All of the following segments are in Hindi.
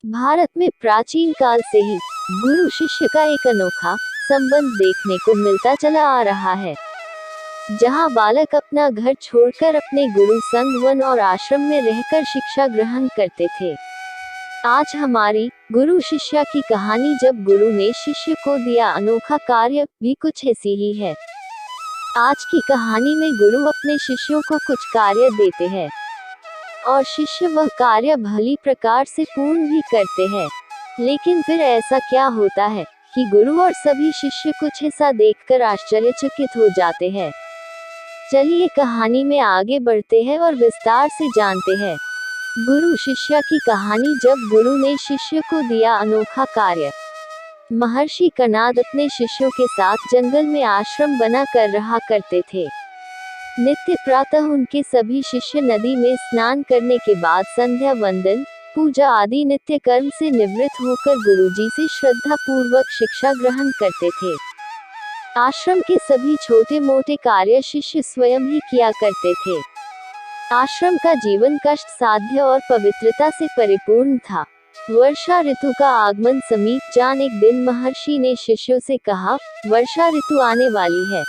भारत में प्राचीन काल से ही गुरु शिष्य का एक अनोखा संबंध देखने को मिलता चला आ रहा है, जहां बालक अपना घर छोड़कर अपने गुरु संग वन और आश्रम में रहकर शिक्षा ग्रहण करते थे। आज हमारी गुरु शिष्या की कहानी, जब गुरु ने शिष्य को दिया अनोखा कार्य, भी कुछ ऐसी ही है। आज की कहानी में गुरु अपने शिष्यों को कुछ कार्य देते हैं और शिष्य वह कार्य भली प्रकार से पूर्ण भी करते हैं। लेकिन फिर ऐसा क्या होता है कि गुरु और सभी शिष्य कुछ ऐसा देखकर आश्चर्यचकित हो जाते हैं। चलिए कहानी में आगे बढ़ते हैं और विस्तार से जानते हैं गुरु शिष्या की कहानी। जब गुरु ने शिष्य को दिया अनोखा कार्य। महर्षि कणाद अपने शिष्यों के साथ जंगल में आश्रम बना कर रहा करते थे। नित्य प्रातः उनके सभी शिष्य नदी में स्नान करने के बाद संध्या वंदन, पूजा आदि नित्य कर्म से निवृत्त होकर गुरुजी से श्रद्धा पूर्वक शिक्षा ग्रहण करते थे। आश्रम के सभी छोटे मोटे कार्य शिष्य स्वयं ही किया करते थे। आश्रम का जीवन कष्ट साध्य और पवित्रता से परिपूर्ण था। वर्षा ऋतु का आगमन समीप जान एक दिन महर्षि ने शिष्यों से कहा, वर्षा ऋतु आने वाली है,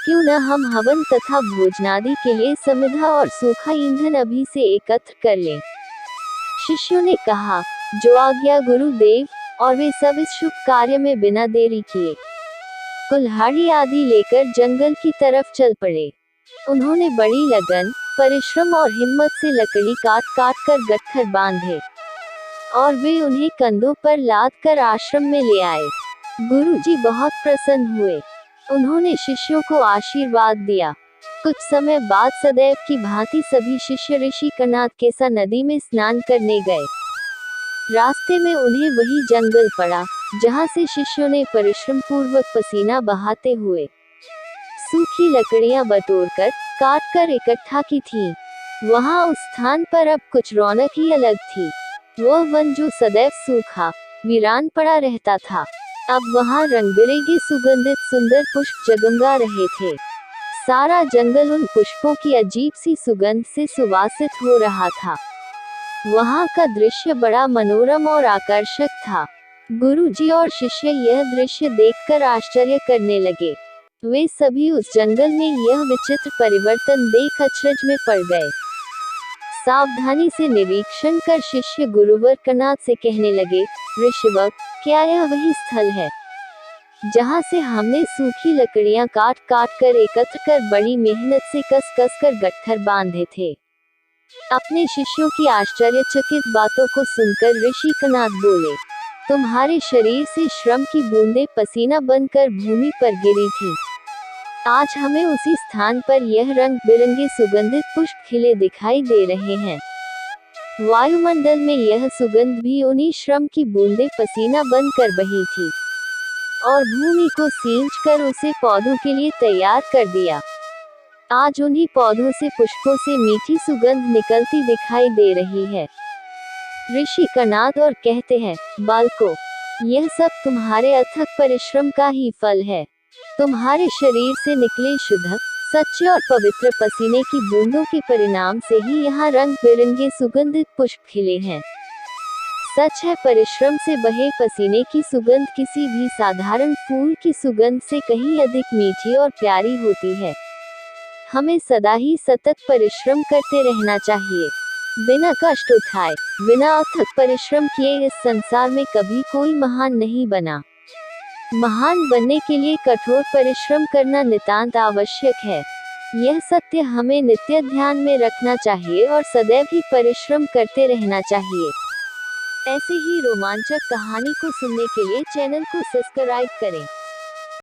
क्यों न हम हवन तथा भोजनादि के लिए समिधा और सूखा ईंधन अभी से एकत्र कर लें। शिष्यों ने कहा, जो आज्ञा गुरुदेव, और वे सब इस शुभ कार्य में बिना देरी किए कुल्हाड़ी आदि लेकर जंगल की तरफ चल पड़े। उन्होंने बड़ी लगन, परिश्रम और हिम्मत से लकड़ी काट काट कर गट्ठर बांधे और वे उन्हें कंधों पर लाद कर आश्रम में ले आए। गुरुजी बहुत प्रसन्न हुए। उन्होंने शिष्यों को आशीर्वाद दिया। कुछ समय बाद सदैव की भांति सभी शिष्य ऋषि कणाद के साथ नदी में स्नान करने गए। रास्ते में उन्हें वही जंगल पड़ा, जहां से शिष्यों ने परिश्रम पूर्वक पसीना बहाते हुए सूखी लकड़ियां बटोरकर काट कर इकट्ठा की थी। वहां उस स्थान पर अब कुछ रौनक ही अलग थी। वह वन जो सदैव सूखा वीरान पड़ा रहता था, अब वहां रंग बिरंगे सुगंधित सुंदर पुष्प जगमगा रहे थे। सारा जंगल उन पुष्पों की अजीब सी सुगंध से सुवासित हो रहा था। वहां का दृश्य बड़ा मनोरम और आकर्षक था। गुरुजी और शिष्य यह दृश्य देखकर आश्चर्य करने लगे। वे सभी उस जंगल में यह विचित्र परिवर्तन देख अचरज में पड़ गए। सावधानी से निरीक्षण कर शिष्य गुरुवर कणाद से कहने लगे, ऋषिवर, क्या यह वही स्थल है जहां से हमने सूखी लकड़ियां काट काट कर एकत्र कर बड़ी मेहनत से कस कस कर गट्ठर बांधे थे? अपने शिष्यों की आश्चर्यचकित बातों को सुनकर ऋषि कणाद बोले, तुम्हारे शरीर से श्रम की बूंदें पसीना बनकर भूमि पर गिरी थी। आज हमें उसी स्थान पर यह रंग बिरंगे सुगंधित पुष्प खिले दिखाई दे रहे हैं। वायुमंडल में यह सुगंध भी उन्हीं श्रम की बूंदें पसीना बनकर बही थी और भूमि को सींचकर उसे पौधों के लिए तैयार कर दिया। आज उन्हीं पौधों से पुष्पों से मीठी सुगंध निकलती दिखाई दे रही है। ऋषि कणाद और कहते हैं, बालकों, यह सब तुम्हारे अथक परिश्रम का ही फल है। तुम्हारे शरीर से निकले शुद्ध, सच्चे और पवित्र पसीने की बूंदों के परिणाम से ही यहाँ रंग बिरंगे सुगंधित पुष्प खिले हैं। सच है, परिश्रम से बहे पसीने की सुगंध किसी भी साधारण फूल की सुगंध से कहीं अधिक मीठी और प्यारी होती है। हमें सदा ही सतत परिश्रम करते रहना चाहिए। बिना कष्ट उठाए, बिना अथक परिश्रम किए इस संसार में कभी कोई महान नहीं बना। महान बनने के लिए कठोर परिश्रम करना नितांत आवश्यक है। यह सत्य हमें नित्य ध्यान में रखना चाहिए और सदैव ही परिश्रम करते रहना चाहिए। ऐसे ही रोमांचक कहानी को सुनने के लिए चैनल को सब्सक्राइब करें।